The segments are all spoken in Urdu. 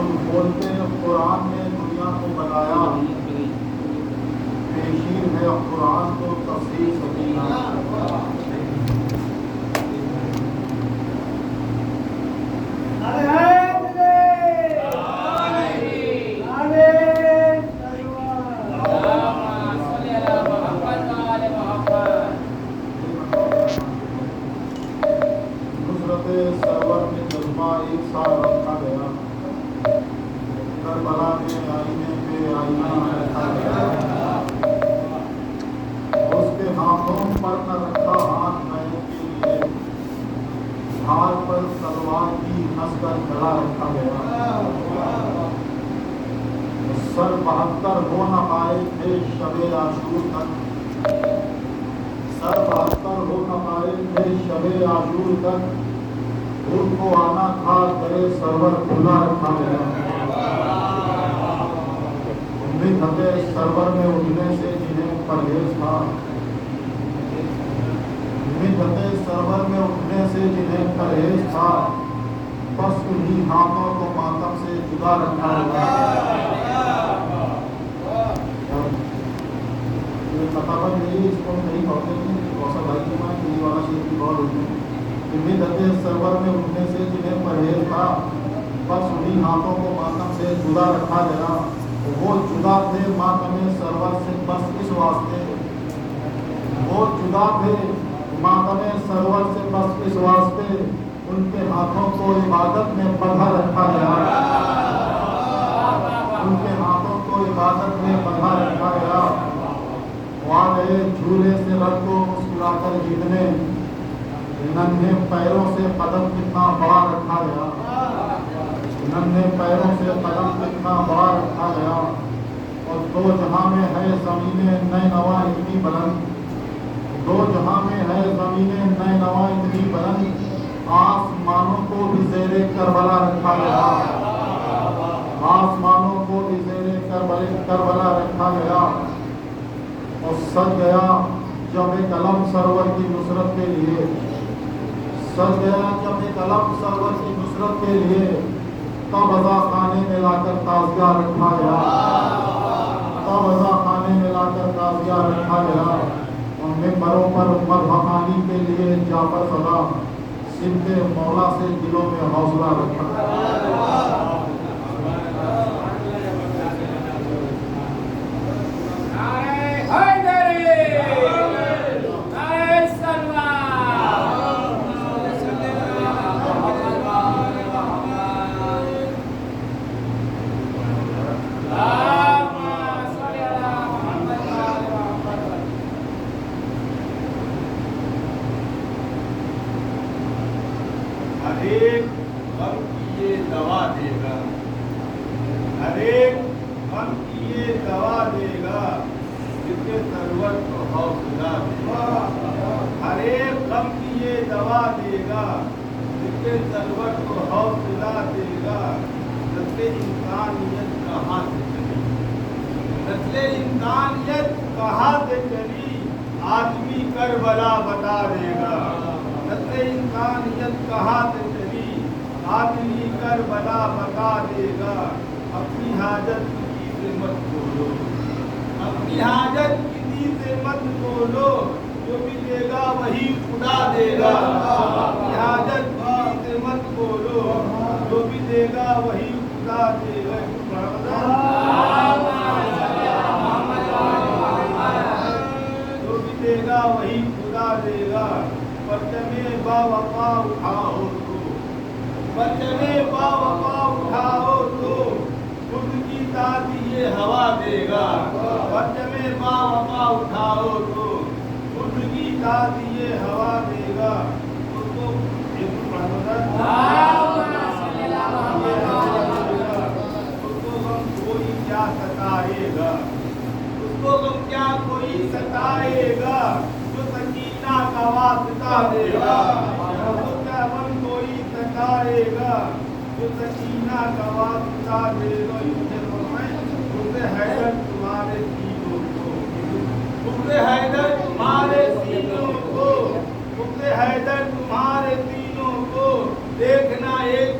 خود بولتے قرآن نے دنیا کو بنایا، پیشین ہے قرآن کو تفسیر سکینہ۔ سرور میں جذبہ ایک سال رکھا گیا، کربلا میں آئینے پہ آئینہ رکھا گیا، اس کے ہاتھوں پر نہ رکھا ہاتھ بیعت کے لیے، ہاتھ پر تلوار کی ہنس کر گلا رکھا گیا، سر 72 ہو نہ پائے تھے شب عاشور تک، سر 72 ہو نہ پائے تھے شب عاشور تک، ان کو آنا تھا کرے سرور کھلا رکھا گیا، مدحت سرور میں اٹھنے سے جنہیں پرہیز تھا، مدحت سرور میں اٹھنے سے جنہیں پرہیز تھا، بس انہی ہاتھوں کو ماتم سے جدا رکھا گیا۔ یہ خطابت نہیں، اس کو نہیں پڑھتے ہیں، غوثہ بھائی کی ماں یہ والا شیخ کی بہت ہوتی ہے، مدحت سرور میں اٹھنے سے جنہیں پرہیز تھا، بس انہی ہاتھوں کو ماتم سے جدا رکھا گیا، وہ جدا تھے ماتم سرور سے بس اس واسطے، وہ جدا تھے ماتم سرور سے بس اس واسطے، ان کے ہاتھوں کو عبادت میں بندھا رکھا گیا، ان کے ہاتھوں کو عبادت میں بندھا رکھا گیا، وہاں گئے جھولے سے رب کو مسکرا کر جیتنے، ننھے پیروں سے قدم کتنا بڑا رکھا گیا، ننھے پیروں سے قدم کتنا بڑا رکھا گیا، اور دو جہاں میں ہے زمین نینوا اتنی بلند، دو جہاں میں ہے زمین نینوا اتنی بلند، آسمانوں کو بھی زیر کربلا رکھا گیا، آسمانوں کو بھی زیر کربلا رکھا گیا، اور سج گیا جب ایک علم سرور کی نصرت کے لیے، سج گیا جب ایک علم سرور کی نصرت کے لیے، تب عزا خانے میں لا کر تعزیہ رکھا گیا، تب عزا خانے میں لا کر تعزیہ رکھا گیا، اور ممبروں پر مدحانی کے لیے جعفر زدہ سمت مولا سے دلوں میں حوصلہ رکھا گیا۔ ہر ایک غم کی یہ دوا دے گا، ہر ایک غم کی یہ دوا دے گا، جس کے سرور کو حوصلہ دے گا، ہر ایک غم کی یہ دوا دے گا، جس کے سرور کو حوصلہ دے گا۔ نسل انسانیت کہاں سے چلی، نسل انسانیت کہاں سے چلی، آدمی کربلا بتا دے گا، نسل انسانیت کہاں سے چلی، آدمی کربلا بتا دے گا۔ اپنی حاجت کسی سے مت بولو، اپنی حاجت کسی سے مت بولو، جو بھی دے گا وہی خدا دے گا، اپنی حاجت کسی سے مت بولو، جو بھی دے گا وہی خدا دے گا۔ جو بھی دے گا وہی خدا دے گا۔ پرچمے با وفا اٹھاؤ تو، پرچمے با وفا اٹھاؤ تو، خود کی داد یہ ہوا دے گا، پرچمے با وفا اٹھاؤ تو، خود کی داد یہ ہوا دے گا۔ اس کو غم کوئی کیا ستائے گا، اس کو غم کیا کوئی ستائے گا، جو سکینہ کا واسطہ دے گا، اس کو کیا غم کوئی ستائے گا، جو سکینہ کا واسطہ دے گا۔ حسن حیدر تمہارے سینوں کو، حسن حیدر تمہارے سینوں کو، حسن حیدر تمہارے سینوں کو، دیکھنا ایک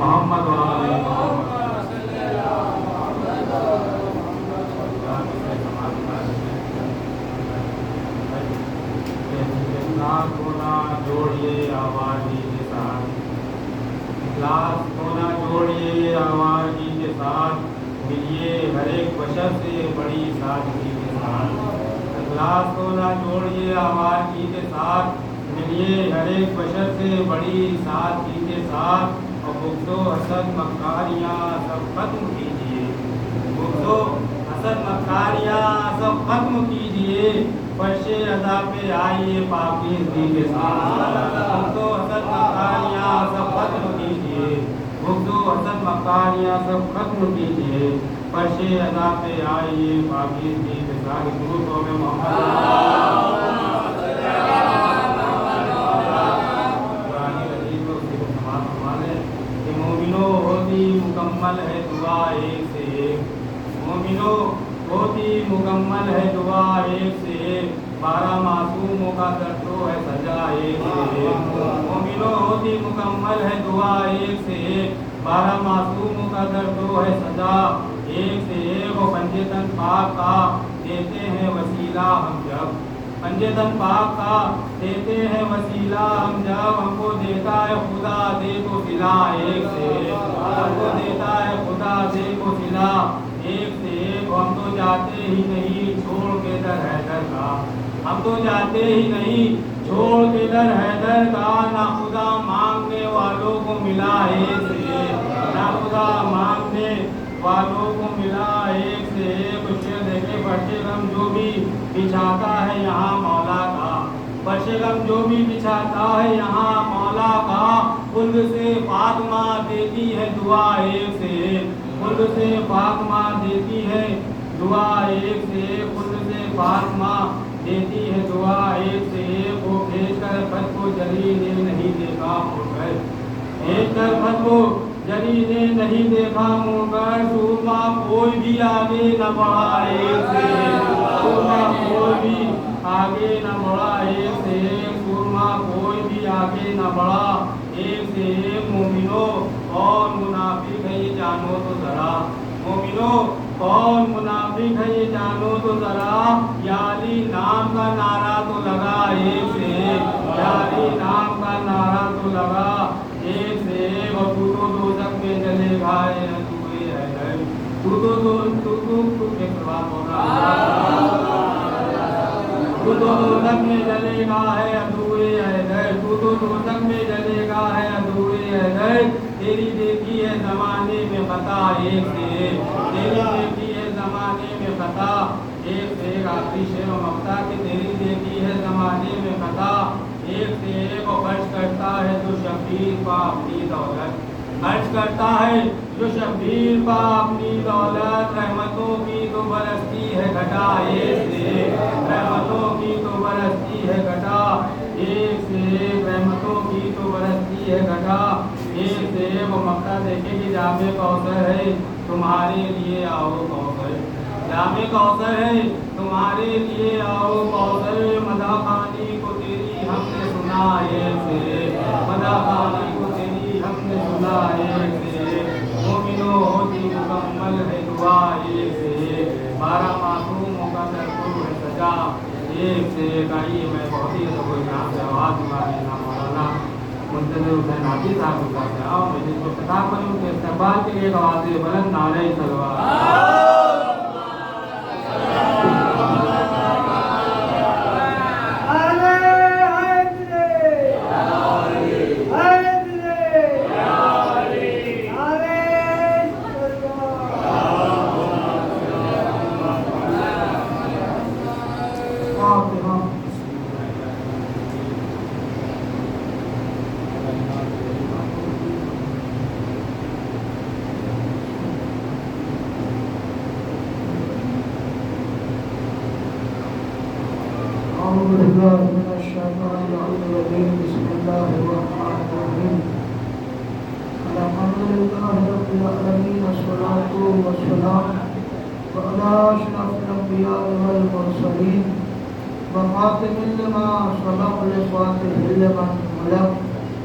محمد وعلى محمد. کونا جوڑیے آوازی کے ساتھ, اخلاص کونا جوڑیے آوازی کے ساتھ, ملیے ہر ایک بشر سے بڑی سادگی کے ساتھ. اخلاص کونا جوڑیے آوازی کے ساتھ, ملیے ہر ایک بشر سے بڑی سادگی کے ساتھ. اور بغض و حسد مکاریاں سب ختم کیجیے, بغض و حسد مکاریاں سب ختم کیجیے. فرش ادا پہ آئیے پاکیزگی کے ساتھ. بغض و حسد مکاریاں سب ختم کیجیے, بغض و حسد مکاریاں سب ختم کیجیے. فرش ادا پہ آئیے پاکیزگی کے ساتھ. درود ہو میں محمد ہوتی مکمل ہے دعا ایک سے ایک, مومنو ہوتی مکمل ہے دعا ایک سے ایک. 12 معصوموں کا درد ہے سجا ایک سے ایک. مومنو ہوتی مکمل ہے دعا ایک سے ایک, 12 معصوموں کا درد ہے سجا ایک سے ایک. وہ پنجے تن پاک کا دیتے ہیں وسیلہ ہم جب, پنجے تن پاک کا دیتے ہیں وسیلہ ہم جب. ہم کو دیتا ہے خدا دے تو صلہ ایک سے ایک, ہم کو دیتا ہے خدا دے تو صلہ ایک سے ایک. ہم تو جاتے ہی نہیں چھوڑ کے در حیدر کا, ہم تو جاتے ہی نہیں چھوڑ کے در حیدر کا. نہ خدا مانگنے والوں کو ملا ایک سے ایک, نہ خدا مانگنے والوں کو ملا ایک سے ایک. شیر دیکھے فرش غم جو بھی بچھاتا ہے یہاں مولا کا, فرش غم جو بھی بچھاتا ہے یہاں مولا کا. خلد سے فاطمہ دیتی ہے دعا ایک سے ایک, خلد سے فاطمہ دیتی ہے دعا ایک سے ایک. خلد سے فاطمہ دیتی ہے دعا ایک سے ایک. وہ بھیج کر خط کو جری نے نہیں دیکھا مڑ کر, بھیج کر خط کو جری نے نہیں دیکھا مڑ کر. سورما کوئی بھی آگے نہ بڑھا ایک سے ایک, سورما کوئی بھی آگے نہ بڑھا ایک سے ایک. سورما کوئی بھی آگے نہ بڑھا ایک سے ایک. مومنو کون منافق ہے یہ جانو تو ذرا, مومنو کون منافق ہے یہ جانو تو ذرا. یا علی نام کا نعرہ تو لگا ایک سے ایک, یا علی نام کا نعرہ تو لگا ایک سے ایک. اور تو دوزخ میں جلے گا تو دوزخ میں جلے گا ہے ادھورے حیدر, تو دوزخ میں جلے گا ہے ادھورے حیدر. تیری دیکھی ہے زمانے میں خطا ایک سے ایک, تیری دیکھی ہے زمانے میں خطا ایک سے ایک. آخری شعر و مقطع کہ تیری دیکھی ہے زمانے میں خطا ایک سے ایک. اور خرچ کرتا ہے تو شبیر کا اپنی دولت, خرچ کرتا ہے جو شبیر کا اپنی دولت. رحمتوں کی تو برستی ہے گھٹا ایک سے ایک, رحمتوں کی تو برستی ہے گھٹا ایک سے ایک. رحمتوں کی تو برستی ہے گھٹا ایک سے ایک. وہ مقطع دیکھے کہ جامع کوثر ہے تمہارے لیے آؤ کوثر, جامع کوثر ہے تمہارے لیے آؤ کوثر. مدح خوانی کو تیری ہم نے سنا ایک سے ایک, مدح خوانی کو تیری ہم نے سنا ایک سے ایک. مومنو ہوتی مکمل ہے دعا ایک سے ایک, 12 معصوموں کا درد ہے سجا ایک سے ایک. آئیے میں بہت ہی کوئی نام سے آواز دوں گا مولانا منتظر حسین حاجی صاحب کا سے آؤ. میں جس کو خطاب کروں ان کے استقبال کے لیے آواز بلند نعرہ تلوار. بسم الله الرحمن الرحيم. الحمد لله رب العالمين, والصلاة والسلام على أشرف الأنبياء والمرسلين وخاتم لما سبق لفاتح لمن ملك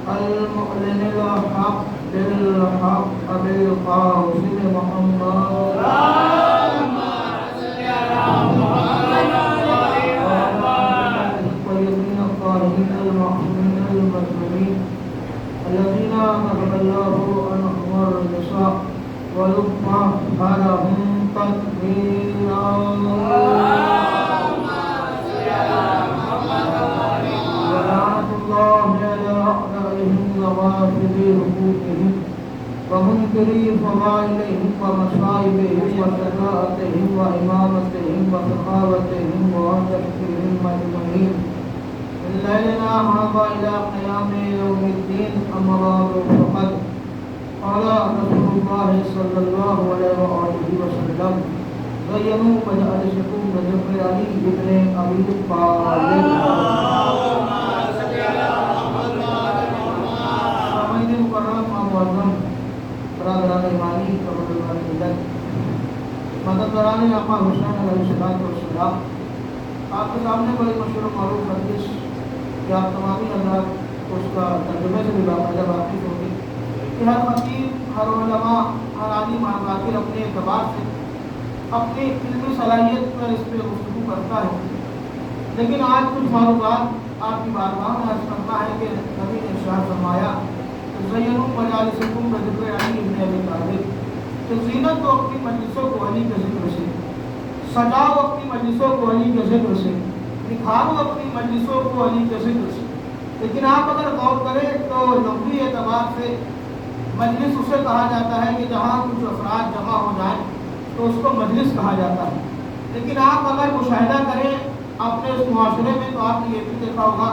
المعلن الحق بالحق بالقاسم محمد الطيبين الطاهرين المعصومين المظلومين الذين كتب الله عنهم الرضا ويطهرهم تطهيرا ولعنة الله على أعدائهم وغافلي حقوقهم ومنكري فضائلهم ومصائبهم وشفاعتهم وإمامتهم وسخاوتهم وتكفيرهم أجمعين من ليلنا هذا إلى قيام يوم الدين أما بعد فقد قال رسول الله صلى الله عليه وآله وسلم زينوا مجالسكم بذكر علي بن أبي طالب سامعین مکرم معظم برادران ایمانی قبران ملت مددگاران آقا حسین علیہ السلام آپ کے سامنے بڑی مشہور و معروف حدیث کہ آپ تمامی حضرات اس کا ترجمے سے بھی باقاعدہ واقف ہوگی کہ ہر خطیب ہر علماء ہر عالم ہر ذاکر اپنے اعتبار سے اپنی علمی صلاحیت پر اس پہ گفتگو کرتا ہے، لیکن آج کچھ معلومات آپ کی بارگاہ میں عرض کرنا ہے کہ نبی نے ارشاد فرمایا زینوا مجالسکم بذکر علی بن ابی طالب کہ زینت دو اپنی مجلسوں کو علی کے ذکر سے، سجاؤ اپنی مجلسوں کو علی کے ذکر سے، نکھارو اپنی مجلسوں کو علی کے ذکر سے۔ لیکن آپ اگر غور کریں تو لغوی اعتبار سے مجلس اسے کہا جاتا ہے کہ جہاں کچھ افراد جمع ہو جائیں تو اس کو مجلس کہا جاتا ہے، لیکن آپ اگر مشاہدہ کریں اپنے اس معاشرے میں تو آپ نے یہ بھی دیکھا ہوگا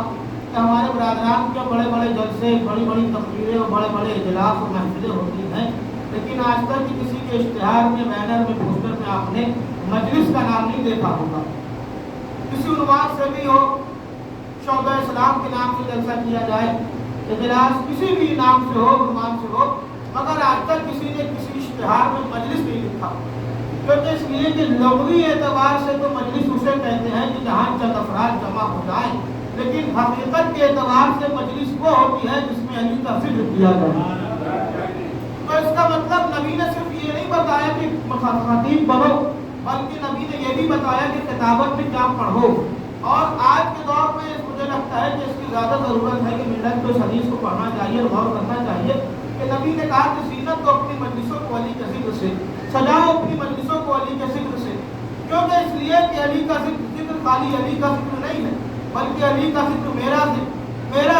کہ ہمارے برادران کے بڑے بڑے جلسے، بڑی بڑی تقریریں اور بڑے بڑے اجلاس اور محفلیں ہوتی ہیں، لیکن آج تک کسی کے اشتہار میں، بینر میں، پوسٹر میں آپ نے مجلس کا نام نہیں دیکھا ہوگا۔ کسی عنوان سے بھی ہو، شعبہ اسلام کے نام سے جلسہ کیا جائے، اجلاس کسی بھی نام سے ہو، عنوان سے ہو، مگر آج تک کسی نے کسی اشتہار میں مجلس نہیں لکھا، کیونکہ اس لیے کہ لغوی اعتبار سے تو مجلس اسے کہتے ہیں کہ جہاں چند افراد جمع ہو جائیں، لیکن حقیقت کے اعتبار سے مجلس وہ ہوتی ہے جس میں علی کا ذکر کیا جائے۔ تو اس کا مطلب نبی نے صرف یہ نہیں بتایا کہ خطیب بنو، بلکہ نبی نے یہ بھی بتایا کہ کتابت میں کیا پڑھو۔ اور آج کے دور میں مجھے لگتا ہے کہ اس کی زیادہ ضرورت ہے کہ ملت کو اس حدیث کو پڑھنا چاہیے، غور کرنا چاہیے کہ نبی نے کہا کہ زینت تو اپنی مجلسوں کو علی کے ذکر سے، سجاؤ اپنی مجلسوں کو علی کے ذکر سے، کیونکہ اس لیے کہ علی کا ذکر خالی علی کا ذکر نہیں ہے، بلکہ علی کا ذکر میرا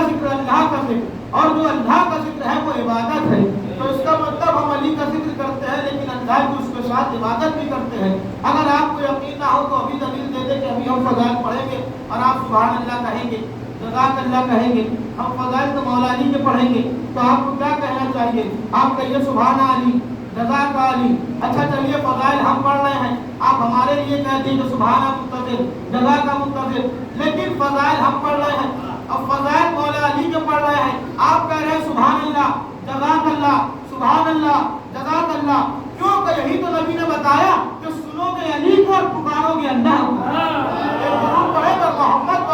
ذکر اللہ کا ذکر، اور جو اللہ کا ذکر ہے وہ عبادت ہے۔ تو اس کا مطلب ہم علی کا ذکر کرتے ہیں لیکن اللہ کی اس کے ساتھ عبادت بھی کرتے ہیں۔ اگر آپ کو یقین نہ ہو تو ابھی دلیل دے دیں کہ ابھی ہم فضائل پڑھیں گے اور آپ سبحان اللہ کہیں گے، جزاک اللہ کہیں گے، ہم فضائل تو مولا علی کے پڑھیں گے، تو آپ کو کیا کہنا چاہیے؟ آپ کہیے سبحان علی، جزاک علی۔ اچھا چلیے فضائل ہم پڑھ رہے ہیں، آپ ہمارے لیے کہہ دیں کہ سبحان منتظر، جزاک منتظر، لیکن فضائل ہم پڑھ رہے ہیں، اب فضائل مولا علی کے پڑھ رہے ہیں، آپ کہہ رہے ہیں سبحان اللہ، جزاک اللہ، سبحان اللہ، جزاک اللہ، کیونکہ یہی تو نبی نے بتایا کہ سنو گے علی کو اور پکارو گے اللہ کو۔ ایک درود پڑھے گا محمد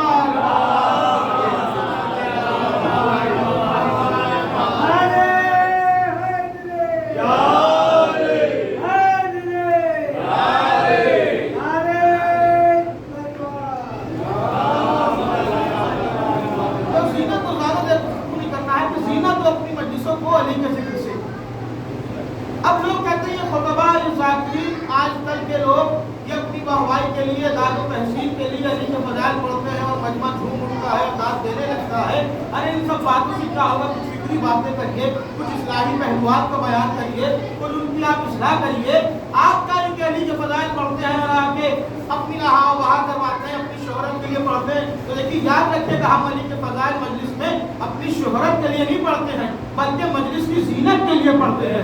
آج کل کے لوگ یہ اپنی بہوائی کے لیے، داد و تحسین کے لیے علی کے فضائل پڑھتے ہیں اور مجمع جھوم اٹھتا ہے، داد دینے لگتا ہے۔ ارے ان سب باتوں سے کیا ہوگا؟ کچھ فکری باتیں کریے، کچھ اصلاحی پہلوات کو بیان کریے، کچھ ان کی آپ اصلاح کریے۔ آپ کا کہ علی کے فضائل پڑھتے ہیں اور آ کے اپنی رہا وہاں کرواتے ہیں، اپنی شہرت کے لیے پڑھتے ہیں، تو دیکھیے یاد رکھیے کہ ہم علی کے فضائل مجلس میں اپنی شہرت کے لیے نہیں پڑھتے ہیں بلکہ مجلس کی زینت کے لیے پڑھتے ہیں۔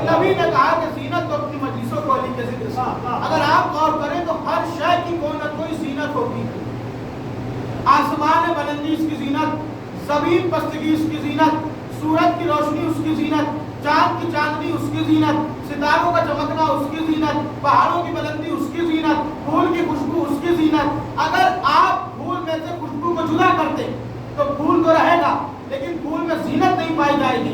نبی نے کہا کہ زینت تو اپنی مجلسوں کو علی کے ذکر سے۔ اگر آپ غور کریں تو ہر شے کی کوئی نہ کوئی زینت ہوتی ہے۔ آسمان بلندی اس کی زینت، زمین پستگی اس کی زینت، سورج کی روشنی اس کی زینت، چاند کی چاندنی اس کی زینت، ستاروں کا چمکنا اس کی زینت، پہاڑوں کی بلندی اس کی زینت، پھول کی خوشبو اس کی زینت۔ اگر آپ پھول میں سے خوشبو کو جدا کر دیں تو پھول تو رہے گا لیکن پھول میں زینت نہیں پائی جائے گی۔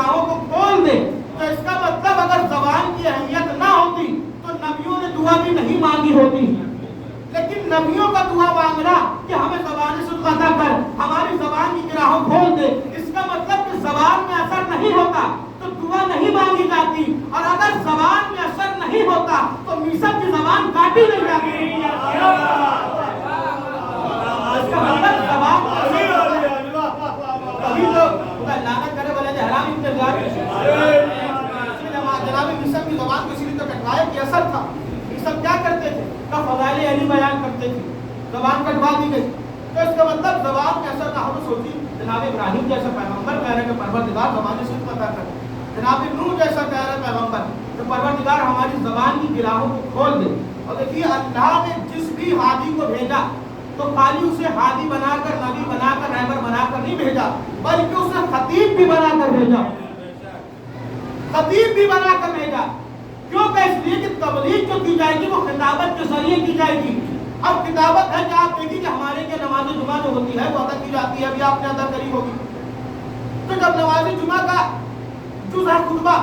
گراہوں کو کھول دے. تو اس کا مطلب اگر زبان کی اہمیت نہ ہوتی تو نبیوں نے دعا بھی نہیں مانگی ہوتی. لیکن نبیوں کا دعا مانگنا کہ ہمیں زبان صدق عطا کر, ہماری زبان کی گراہوں کھول دے, اس کا مطلب کہ زبان میں اثر نہیں ہوتا تو دعا نہیں مانگی جاتی, اور اگر زبان میں اثر نہیں ہوتا تو میثق کی زبان کاٹی نہیں جاتی. اس کا مطلب زبان کبھی تو لعنت کرے والے حرام انتظار جناب میثق کی زبان کو اسی لیے تو کٹوایا کہ اثر تھا. میثق کیا کرتے تھے, کا فضائل علی بیان کرتے تھے, زبان کٹوا دی گئی. تو اس کا مطلب زبان میں اثر نہ ہو. تو سوچی جناب ابراہیم جیسا پیغمبر کہہ رہے کہ پروردگار زبان صدق عطا کر, جناب نوح جیسا کہہ رہا پیغمبر کہ پروردگار ہماری زبان کی گراہوں کو کھول دے. اور دیکھیے اللہ نے جس بھی ہادی کو بھیجا تو خالی اسے ہادی بنا کر, نبی بنا کر, رہبر بنا کر نہیں بھیجا, بلکہ اسے خطیب بھی بنا کر بھیجا. خطیب بھی بنا کر بھیجا. کیوں کہ اس لیے کہ تبلیغ جو کی جائے گی وہ خطابت کے ذریعے کی جائے گی. اب خطابت ہے کہ آپ دیکھیے کہ ہمارے کے نماز جمعہ جو ہوتی ہے وہ ادا کی جاتی ہے, ابھی آپ نے ادا کری ہوگی. تو جب نماز جمعہ کا جز ہے خطبہ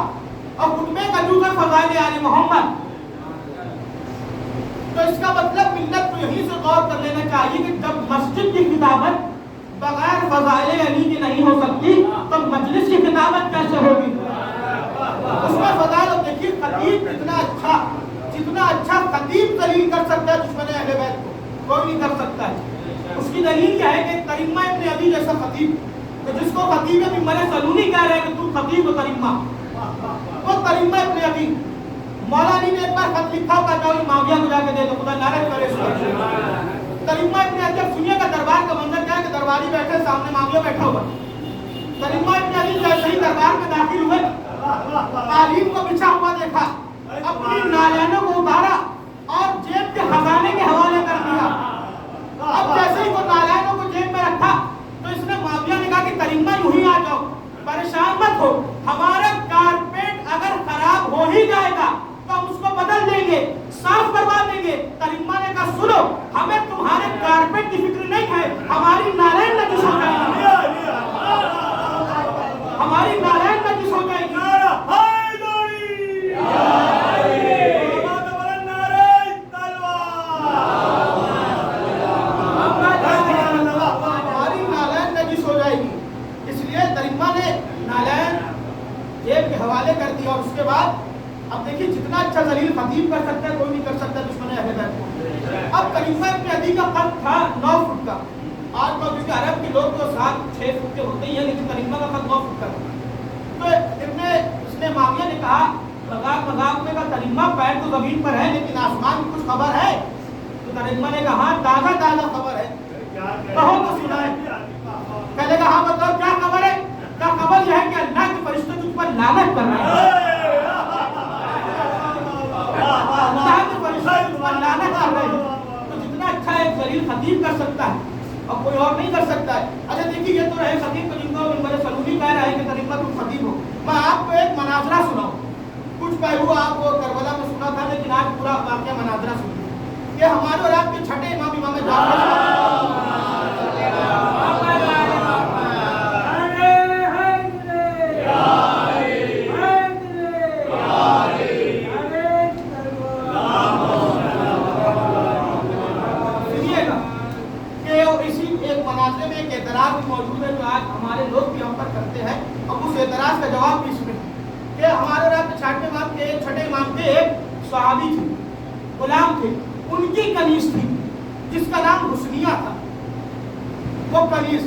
اور خطبے کا جز ہے فضائل آل محمد, تو اس کا مطلب ملت کو یہیں سے غور کر لینا چاہیے کہ جب مسجد کی خطابت بغیر فضائل علی کی نہیں ہو سکتی تو مجلس کی خطابت کیسے ہوگی. اس میں فضائل دیکھیے خطیب جتنا اچھا خطیب دلیل کر سکتا ہے دشمن اہل بیت کو کوئی نہیں کر سکتا ہے. اس کی دلیل کیا ہے کہ کریمہ ابن ابی جیسا خطیب, تو جس کو خطیب منبر سلونی کہہ رہے ہیں کہ تو خطیب و کریمہ, وہ کریمہ ابن ابی. مولانا نے ایک بار خط لکھا ہوگا, جاؤ معاویہ کو جا کے دے دو, خدا نعرہ کرے اس کو. کریمہ ابن ابی جب سنیے گا دربار کا منظر کیا ہے کہ درباری بیٹھے سامنے معاویہ بیٹھا ہوا. کریمہ ابن ابی جیسے ہی دربار میں داخل ہوئے تعلیم کو بچھا ہوا دیکھا, اپنی نالینوں کو اتارا اور جیب کے خزانے کے حوالے کر دیا. اب جیسے ہی وہ نالینوں کو جیب میں رکھا تو اس نے معاویہ نے کہا کہ کریمہ یوں ہی آ جاؤ, پریشان مت ہو, ہمارا کارپیٹ اگر خراب ہو ہی جائے گا تو ہم اس کو بدل دیں گے, صاف کروا دیں گے. کریمہ نے کہا سنو, ہمیں تمہارے کارپیٹ کی فکر نہیں ہے, ہماری نالین نجس ہو جائے گی, ہماری نالین نجس ہو جائے گی. جیب کے حوالے کر دیا. اور اس کے بعد اب دیکھیے جتنا اچھا ذلیل خطیب کر سکتا ہے کوئی نہیں کر سکتا دشمن اہل بیت کو. اب کریمہ ابن ابی کا خط تھا 9 فٹ کا. آج کیونکہ عرب کے لوگ تو 7-6 فٹ کے ہوتے ہی ہیں, لیکن کریمہ کا خط 9 فٹ کا تھا. تو اس نے معاویہ نے کہا مذاق میں کہا کریمہ پیر تو زمین پر ہے لیکن آسمان کی کچھ خبر ہے. تو کریمہ نے کہا ہاں تازہ خبر ہے, کہو تو سنائے. کہنے کا ہاں بتاؤ کیا خبر ہے. کیا خبر یہ ہے کہ اللہ کے فرشتے تجھ پر لعنت کر رہے ہیں, اللہ کے فرشتے تجھ پر لعنت کر رہے ہیں. تو جتنا اچھا ایک ذلیل خطیب کر سکتا ہے اور کوئی اور نہیں کر سکتا ہے. اچھا دیکھیے یہ تو رہے خطیب کو جن کو منبر سلونی کہہ رہا ہے کہ کریمہ تم خطیب ہو. میں آپ کو ایک مناظرہ سناؤں, کچھ پہلو آپ کو کربلا میں سنا تھا لیکن آج پورا واقعہ مناظرہ سنیے. یہ ہمارے اور آپ کے چھٹے امام جعفر موجود ہے جو آج ہمارے لوگ بھی ہم پر کرتے ہیں. اب اس اعتراض کا جواب بھی اس میں کہ ہمارے رب چھٹے امام کے ایک صحابی تھے, غلام تھے, ان کی کنیز تھی جس کا نام حسنیہ تھا. وہ کنیز,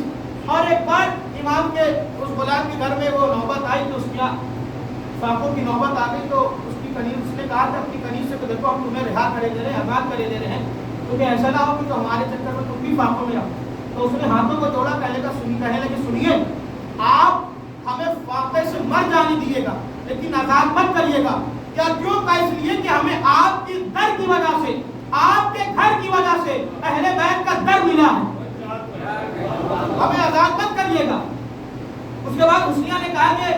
اور ایک بار امام کے اس غلام کے گھر میں وہ نوبت آئی تو اس کی فاقوں کی نوبت آ گئی. تو اس کی کنیز, اس نے کہا کہ اپنی کنیز سے کہ دیکھو ہم تمہیں رہا کرے دے رہے ہیں, آزاد کرے دے رہے ہیں, کیونکہ ایسا نہ ہو کہ تو ہمارے چکر میں تم بھی فاقوں میں رہو. تو اس نے ہاتھوں کو جوڑا, کہنے لگے سنیے آپ ہمیں فاقے سے مر جانے دیجیے گا لیکن آزاد مت کریے گا. کیا کیوں کا اس لیے کہ ہمیں آپ کی در کی وجہ سے, آپ کے گھر کی وجہ سے اہل بیت کا در ملا ہے, ہمیں آزاد مت کریے گا. اس کے بعد حسنیہ نے کہا کہ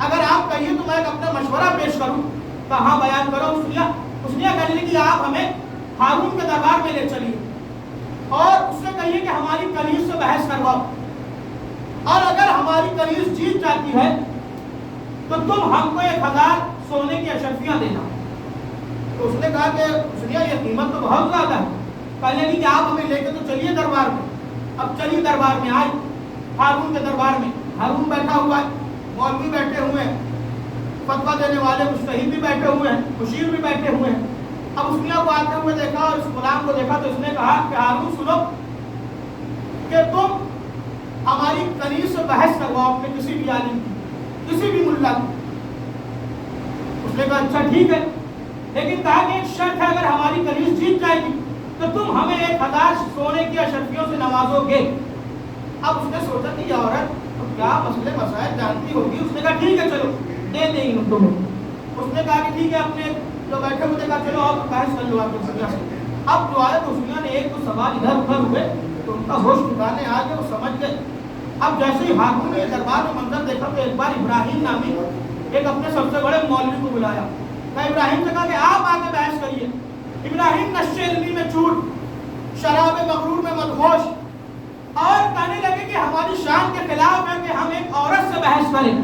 اگر آپ کہیے تو میں ایک اپنا مشورہ پیش کروں. کہاں بیان کرو. حسنیہ کہنے لگی آپ ہمیں ہارون کے دربار میں لے چلیے اور اس سے کہیے کہ ہماری کنیز سے بحث کرواؤ, اور اگر ہماری کنیز جیت جاتی ہے تو تم ہم کو 1000 سونے کی اشرفیاں دینا. تو اس نے کہا کہ حسنیہ یہ قیمت تو بہت زیادہ ہے. کہنے لگی کہ آپ ہمیں لے کے تو چلیے دربار میں. اب چلیے دربار میں آئے, ہارون کے دربار میں. ہارون بیٹھا ہوا ہے, مولوی بیٹھے ہوئے ہیں, فتویٰ دینے والے مجتہد بھی بیٹھے ہوئے ہیں, مشیر بھی بیٹھے ہوئے ہیں. اب حسنیہ کو آتے ہوئے دیکھا اور اس غلام کو دیکھا تو اس نے کہا کہ ہارون سنو کہ تم ہماری کنیز سے بحث کرواؤ اپنے کسی بھی عالم کی, کسی بھی ملا کی. اس نے کہا اچھا ٹھیک ہے, لیکن کہا کہ ایک شرط ہے, اگر ہماری کنیز جیت جائے گی تو تم ہمیں 1000 سونے کی اشرفیوں سے نوازو گے. اب اس نے سوچا کہ یہ عورت کیا مسئلے مسائل جانتی ہوگی. اس نے کہا ٹھیک ہے چلو دے دیں گے تمہیں. اس نے کہا کہ ٹھیک ہے, اپنے جو بیٹھے ہوئے کہا چلو آپ بحث کر لو آپ حسنیہ سے. اب جو آئے تو حسنیہ نے ایک تو سوال ادھر ادھر ہوئے تو ان کا ہوش ٹھکانے آ گئے, وہ سمجھ گئے. اب جیسے ہی ہارون نے دربار میں منظر دیکھا تو ایک بار ابراہیم نامی ایک اپنے سب سے بڑے مولوی کو بلایا. کہا ابراہیم سے کہا کہ آپ آگے بحث کریے. ابراہیم نشے علمی میں چور, شراب مغرور میں مدہوش, اور کہنے لگے کہ ہماری شان کے خلاف ہے کہ ہم ایک عورت سے بحث کریں,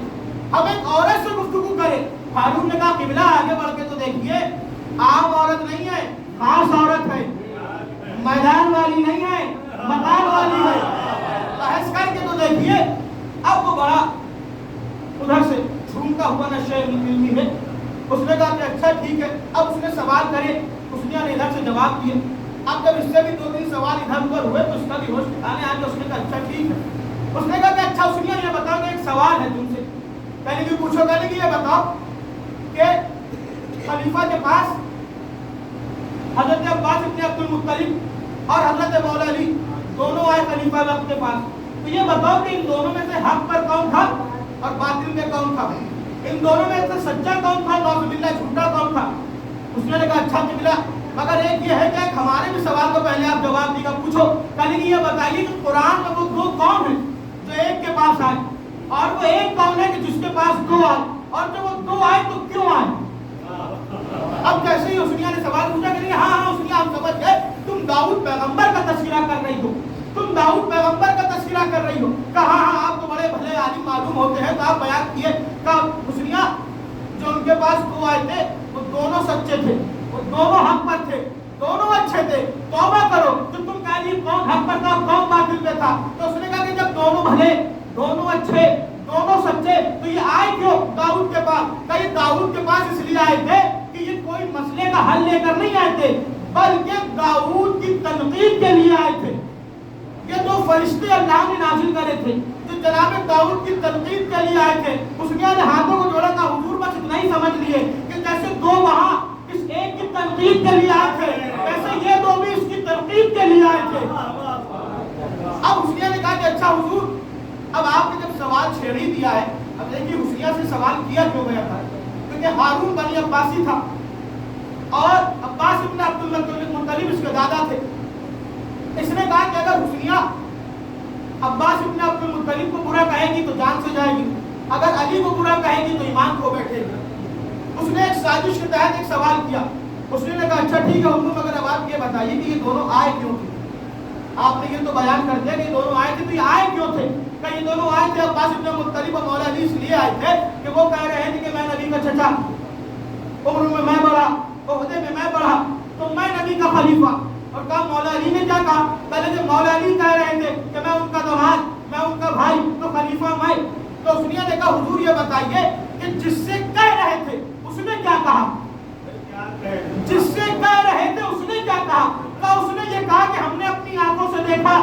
ہم ایک عورت سے گفتگو کریں. ہارون نے کہا قبلہ آگے بڑھ کے تو دیکھیے, عام عورت نہیں ہے, خاص عورت ہے, میدان والی نہیں ہے, مکان والی ہے. بحث کر کے تو دیکھیے. اب وہ بڑا ادھر سے جھومتا ہوا نشے علمی میں. اس نے کہا کہ اچھا ٹھیک ہے. اب اس نے سوال کرے, حسنیہ نے ادھر سے جواب دیے. اب جب اس سے بھی 2-3 سوال ادھر ادھر ہوئے تو اس کا بھی ہوش ٹھکانے آ گیا. اس نے کہا اچھا ٹھیک ہے. اس نے کہا کہ اچھا حسنیہ یہ بتاؤ کہ ایک سوال ہے تم سے. کہنے کی پوچھو. کہنے کی یہ بتاؤ کہ خلیفہ کے پاس حضرت عباس ابن عبد المطلب اور حضرت مولا علی دونوں آئے خلیفہ وقت کے پاس. تو یہ بتاؤ کہ ان دونوں میں سے حق پر کون تھا اور باطل میں کون تھا, ان دونوں میں سے سچا کون تھا, نعوذ باللہ جھوٹا کون تھا. اس نے کہا اچھا قبلہ, مگر ایک یہ ہے کہ ہمارے بھی سوال کو پہلے آپ جواب دے گا پوچھو. کہنے کی یہ بتائیے کہ قرآن میں وہ 2 کون ہیں جو ایک کے پاس آئے, اور وہ ایک کون ہے کہ جس کے پاس 2 آئے, اور جو وہ 2 آئے تو کیوں آئے. اب جیسے ہی حسنیہ نے سوال پوچھا کہ ہاں حسنیہ ہم سمجھ گئے تم داؤد پیغمبر کا تذکرہ کر رہی ہو, تم داؤد پیغمبر کا تذکرہ کر رہی ہو. کہا ہاں آپ تو بڑے بھلے عالم معلوم ہوتے ہیں, تو آپ بیان کیے. کہا حسنیہ جو ان کے پاس 2 آئے تھے وہ دونوں سچے تھے, وہ دونوں حق پر تھے, دونوں اچھے تھے. توبہ کرو تو تم کہہ رہی کون حق پر تھا کون باطل پہ تھا. تو اس نے کہا کہ جب دونوں بھلے, دونوں اچھے, دونوں سچے, تو یہ آئے کیوں داؤد کے پاس. کہ یہ داؤد کے پاس اس لیے آئے تھے کہ یہ کوئی مسئلے کا حل لے کر نہیں آئے تھے, بلکہ داؤد کی تنقید کے لیے آئے تھے. یہ 2 فرشتے اللہ نے نازل کرے تھے جو جناب داؤد کی تنقید کے لیے آئے تھے. حسنیہ نے ہاتھوں کو جوڑا تھا, حضور بس اتنا ہی سمجھ لیے کہ جیسے 2 وہاں اس ایک کی تنقید کے لیے آئے تھے, ویسے یہ 2 بھی اس کی تنقید کے لیے آئے تھے. اب حسنیہ نے کہا کہ اچھا حضور, اب آپ نے جب سوال چھیڑ ہی دیا ہے, اب دیکھیے حسنیہ سے سوال کیا کیوں گیا تھا, کیونکہ ہارون بنی عباسی تھا اور عباس ابن عبد المطلب اس کے دادا تھے. اس نے کہا کہ اگر حسنیہ عباس ابن عبد المطلب کو برا کہے گی تو جان سے جائے گی, اگر علی کو برا کہے گی تو ایمان کھو بیٹھے گی. اس نے ایک سازش کے تحت ایک سوال کیا. اس نے کہا اچھا ٹھیک ہے حضور, مگر اب آپ یہ بتائیے کہ یہ دونوں آئے کیوں تھے. آپ نے یہ تو بیان کر دیا کہ یہ دونوں آئے تھے, تو یہ آئے کیوں تھے. کہ یہ دونوں آئے تھے عباس ابن مطلب اور مولا علی اس لیے آئے تھے کہ وہ کہہ رہے تھے کہ میں نبی کا چچا, عمر میں بڑا, عہدے میں بڑا, تو میں نبی کا خلیفہ. اور کہا مولا علی نے کیا کہا, پہلے جب مولا علی کہہ رہے تھے کہ میں ان کا داماد, میں ان کا بھائی, تو خلیفہ میں. تو حسنیہ نے کہا حضور یہ بتائیے کہ جس سے کہہ رہے تھے اس نے کیا کہا, جس سے کہہ رہے تھے اس نے کیا کہا. اس نے یہ کہا کہ ہم نے اپنی آنکھوں سے دیکھا,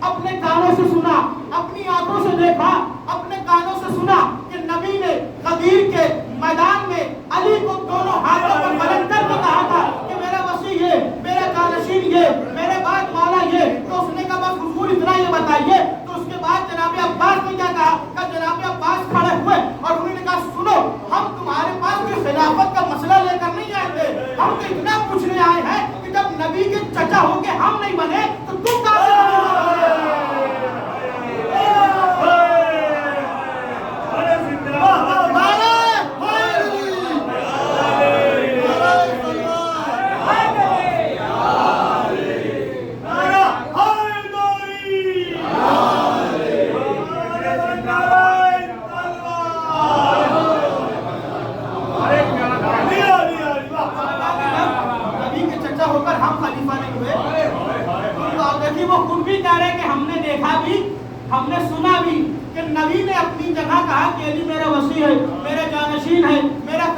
اپنے کانوں سے سنا, اپنی آنکھوں سے دیکھا, اپنے کانوں سے سنا کہ نبی نے غدیر کے میدان میں علی کو دونوں ہاتھوں پر بلند کر کے کہا تھا کہ میرا وسیع یہ, میرا جانشین یہ, میرے بعد مولا یہ. تو اس نے کہا بس حضور اتنا یہ بتائیے. تو اس کے بعد جناب عباس نے کیا کہا, کہ جناب عباس کھڑے ہوئے اور انہوں نے کہا سنو, ہم تمہارے پاس کوئی خلافت کا مسئلہ لے کر نہیں آئے تھے, ہم تو اتنا پوچھنے آئے ہیں کہ جب نبی کے چچا ہو کے ہم نہیں بنے تو تم کہاں سے بنے.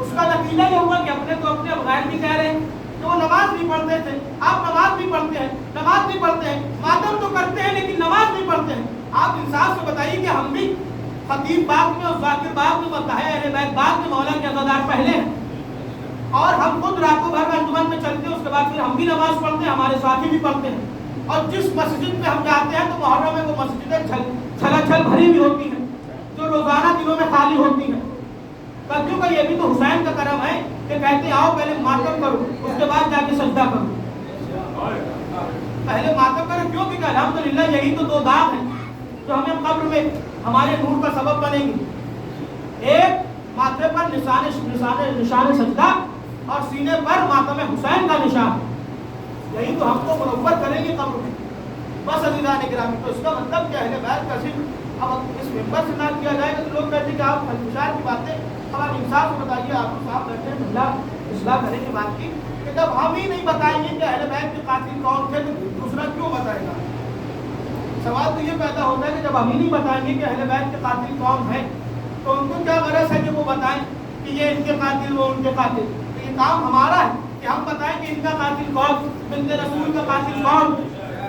اس کا نتیجہ یہ ہوا کہ اپنے تو اپنے غیر بھی کہہ رہے ہیں کہ وہ نماز نہیں پڑھتے تھے، آپ نماز بھی پڑھتے ہیں، نماز نہیں پڑھتے ہیں، ماتم تو کرتے ہیں لیکن نماز نہیں پڑھتے ہیں۔ آپ انصاف سے بتائیے کہ ہم بھی خطیب باغ میں اور ذاکر باغ میں مداح اہل بیت باغ میں مولا کے عزادار پہلے ہیں، اور ہم خود راتوں بھر انجمن میں چلتے ہیں، اس کے بعد پھر ہم بھی نماز پڑھتے ہیں، ہمارے ساتھی بھی پڑھتے ہیں، اور جس مسجد میں ہم جاتے ہیں تو محرم میں وہ مسجدیں چھلا چھل بھری بھی ہوتی ہیں جو روزانہ دنوں میں خالی ہوتی ہیں۔ کیوں کہ یہ بھی تو حسین کا کرم ہے کہ کہتے ہیں آؤ پہلے ماتم کرو اس کے بعد جا کے سجدہ کرو، پہلے ماتم کرو، کیوں کہ الحمدللہ یہی تو دو داغ ہیں جو ہمیں قبر میں ہمارے نور کا سبب بنیں گے، ایک ماتھے پر نشان سجدہ اور سینے پر ماتم حسین کا نشان، یہی تو ہم کو منور کریں گے قبر میں۔ بس عزیزان گرامی، تو اس کا مطلب کیا ہے؟ اہل بیت کا ذکر اب اس ممبر سے نہ کیا جائے گا تو لوگ کہتے ہیں کہ آپ خلفشار کی باتیں، اب آپ انصاف سے بتائیے، آپ صاحب بیٹھے ملا اصلاح کرنے کی بات کی کہ جب ہم ہی نہیں بتائیں گے کہ اہل بیت کے قاتل کون تھے تو دوسرا کیوں بتائے گا؟ سوال تو یہ پیدا ہوتا ہے کہ جب ہم ہی نہیں بتائیں گے کہ اہل بیت کے قاتل کون ہیں تو ان کو کیا غرض ہے کہ وہ بتائیں کہ یہ ان کے قاتل وہ ان کے قاتل؟ تو یہ کام ہمارا ہے کہ ہم بتائیں کہ ان کا قاتل کون، بنت رسول کا قاتل کون،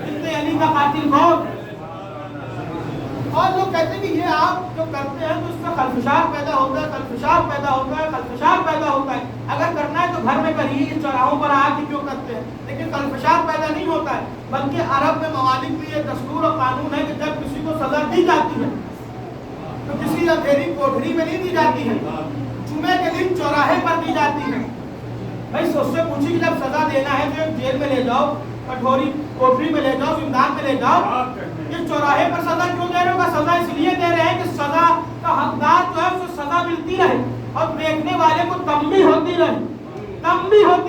بنت علی کا قاتل کون۔ اور لوگ کہتے ہیں کہ یہ آپ جو کرتے ہیں تو اس میں خلفشار پیدا ہوتا ہے، خلفشار پیدا ہوتا ہے، خلفشار پیدا ہوتا ہے۔ اگر کرنا ہے تو گھر میں کریے، اس چوراہوں پر آ کے کیوں کرتے ہیں؟ لیکن خلفشار پیدا نہیں ہوتا ہے، بلکہ عرب میں ممالک میں یہ دستور اور قانون ہے کہ جب کسی کو سزا دی جاتی ہے تو کسی اندھیری کوٹری میں نہیں دی جاتی ہے، جمعے کے دن چوراہے پر دی جاتی ہے۔ بھائی اس سے پوچھی کہ جب سزا دینا ہے تو جیل میں لے جاؤ، کٹوری کوٹری میں لے جاؤ، زندان میں لے جاؤ، یہ چوراہے پر سزا کیوں دے رہے ہو؟ سزا اس لیے دے رہے ہیں کہ سزا کا حقدار جو ہے اسے سزا ملتی رہے اور دیکھنے والے کو تنبیہ ہوتی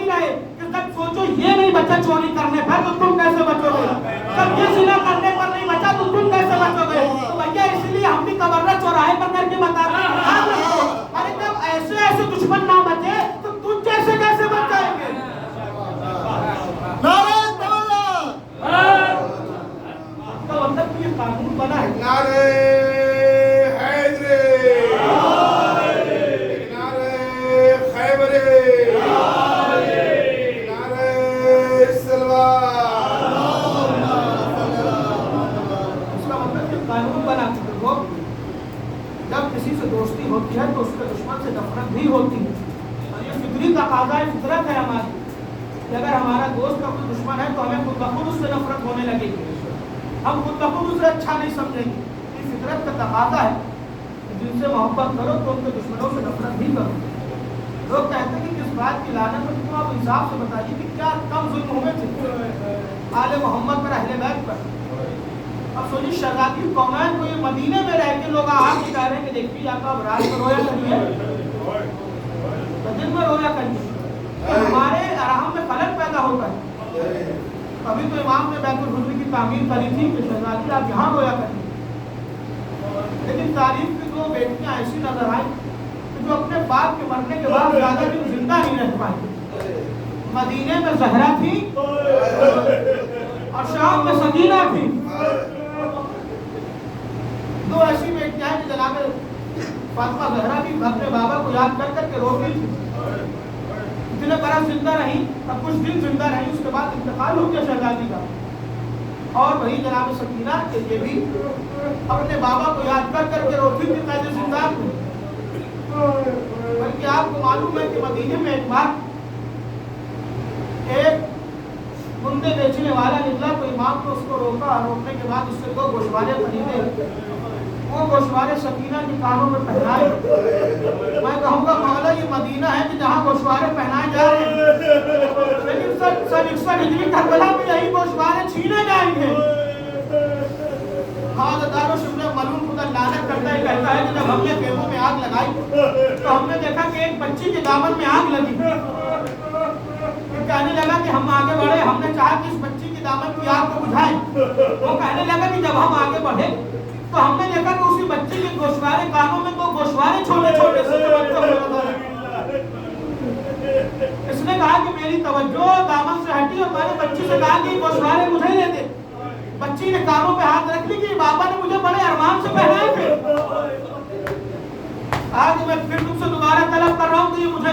رہے کہ جب سوچو یہ نہیں بچا چوری کرنے پر تو تم کیسے بچو گے، جب یہ زنا کرنے پر نہیں بچا تو تم کیسے بچو گے؟ تو بھیا اس لیے ہم بھی تبرہ چوراہے پر کر کے بتاتے ہیں، ارے جب ایسے دشمن نہ بچے تو تم کیسے بچ جائیں گے؟ مطلب یہ قانون بنا ہے۔ نعرہ حیدر، نعرہ خیبر، نعرہ سلوان۔ اس کا مطلب یہ قانون بنا چکے ہو، جب کسی سے دوستی ہوتی ہے تو اس کے دشمن سے نفرت بھی ہوتی ہے، اور یہ فطری تقاضا ہے، فطرت ہے ہماری کہ اگر ہمارا دوست کا کوئی دشمن ہے تو ہمیں خود بخود اس سے نفرت ہونے لگے گی، ہم خود بخود اسے اچھا نہیں سمجھیں گے۔ یہ فطرت کا تقاضا ہے، جن سے محبت کرو تو ان کے دشمنوں سے نفرت بھی کرو۔ لوگ کہتے ہیں کہ کس بات کی لعنت ہے، تو آپ انصاف سے بتائیے کہ کیا کم ظلم ہوئے تھے آل محمد پر، اہل بیت پر؟ اب سوچیے شہزادی کونین کو یہ مدینے میں رہ کے لوگ آپ کہہ رہے ہیں کہ دیکھیے یا تو اب رات میں رویا کریے دن میں رویا کریے، ہمارے ارحام میں خلل پیدا ہوتا ہے۔ ابھی تو امام نے بیت الحجر کی تعمیر کری تھی کہ شہزادی آپ یہاں رویا کریں، لیکن تاریخ کی دو بیٹیاں ایسی نظر آئیں کہ جو اپنے باپ کے مرنے کے بعد زیادہ دن زندہ نہیں رہ پائیں۔ مدینے میں زہرا تھی اور شام میں سکینہ تھی، دو ایسی بیٹیاں ہیں کہ جناب فاطمہ زہرا بھی اپنے بابا کو یاد کر کر کے روتی تھی، اتنے برس زندہ رہی، اب کچھ دن زندہ رہی، اس کے بعد انتقال ہو گیا شہزادی کا۔ اور وہی جناب سکینہ کہ یہ بھی اپنے بابا کو یاد کر کر کے روتی تھی قید زندان میں۔ بلکہ آپ کو معلوم ہے کہ مدینے میں ایک بار ایک بندے بیچنے والا نکلا تو امام نے اس کو روکا، روکنے کے بعد اس سے دو گوشوارے خریدے، وہ گوشوارے سکینہ کے کانوں میں پہنائے۔ میں کہوں گا مولا یہ مدینہ ہے کہ جہاں گوشوارے پہنائے جا رہے ہیں، لیکن سن 61 ہجری کربلا میں یہی گوشوارے چھینے جائیں گے۔ دار و شملہ معلوم خدا لعنت کرتا ہے، کہتا ہے کہ جب ہم نے خیموں میں آگ لگائی تو ہم نے دیکھا کہ ایک بچی کے دامن میں آگ لگی، کہنے لگا کہ ہم آگے بڑھے، ہم نے چاہا کہ اس بچی کے دامن کی آگ کو بجھائیں۔ وہ کہنے لگا کہ جب ہم آگے بڑھے تو ہم نے دیکھا کہ اسی بچی کے گوشوارے کانوں میں دو گوشوارے چھوٹے چھوٹے سے چمکتے ہوئے نظر آئے۔ اس نے کہا کہ میری توجہ دامن سے ہٹی اور میں نے بچی سے کہا کہ گوشوارے مجھے دے دے۔ بچی نے کانوں پہ ہاتھ رکھ لی کہ بابا نے مجھے بڑے ارمان سے پہنائے تھے، آج میں پھر تم سے دوبارہ طلب کر رہا ہوں کہ یہ مجھے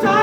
4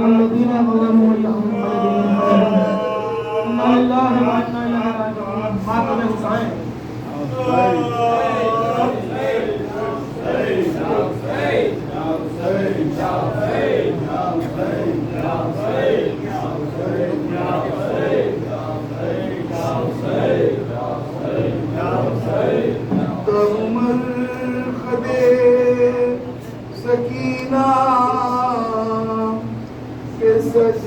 الذين ظلموا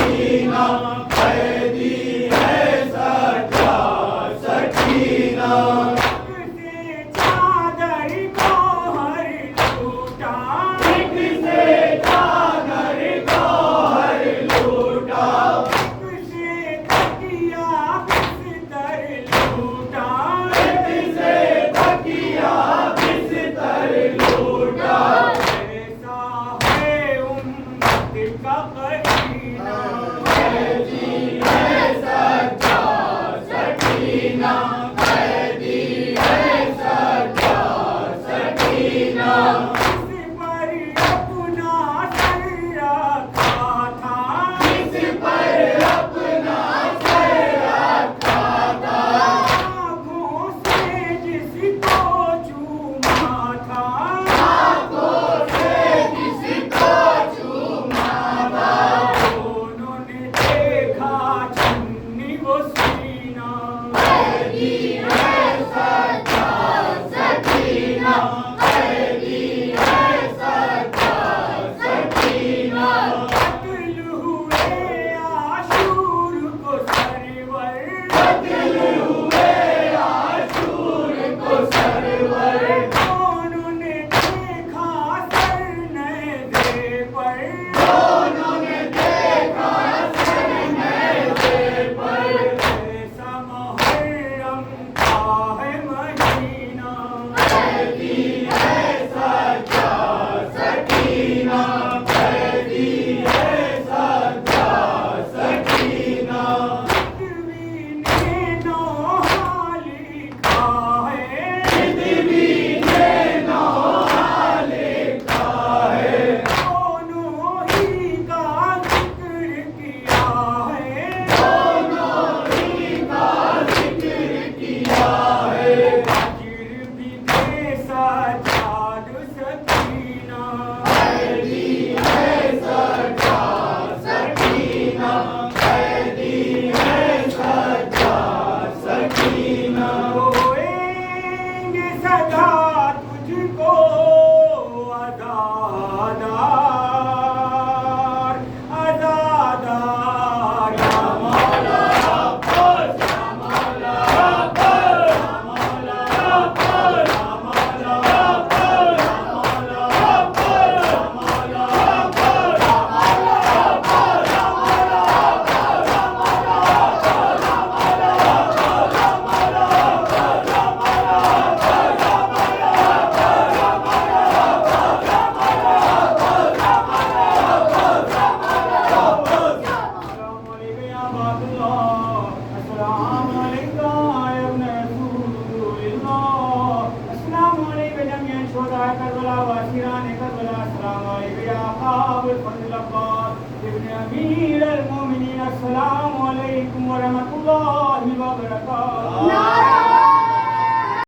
سکینہ قیدی ہے سچا سکینہ امیر المومنین السلام علیکم ورحمۃ اللہ وبرکاتہ.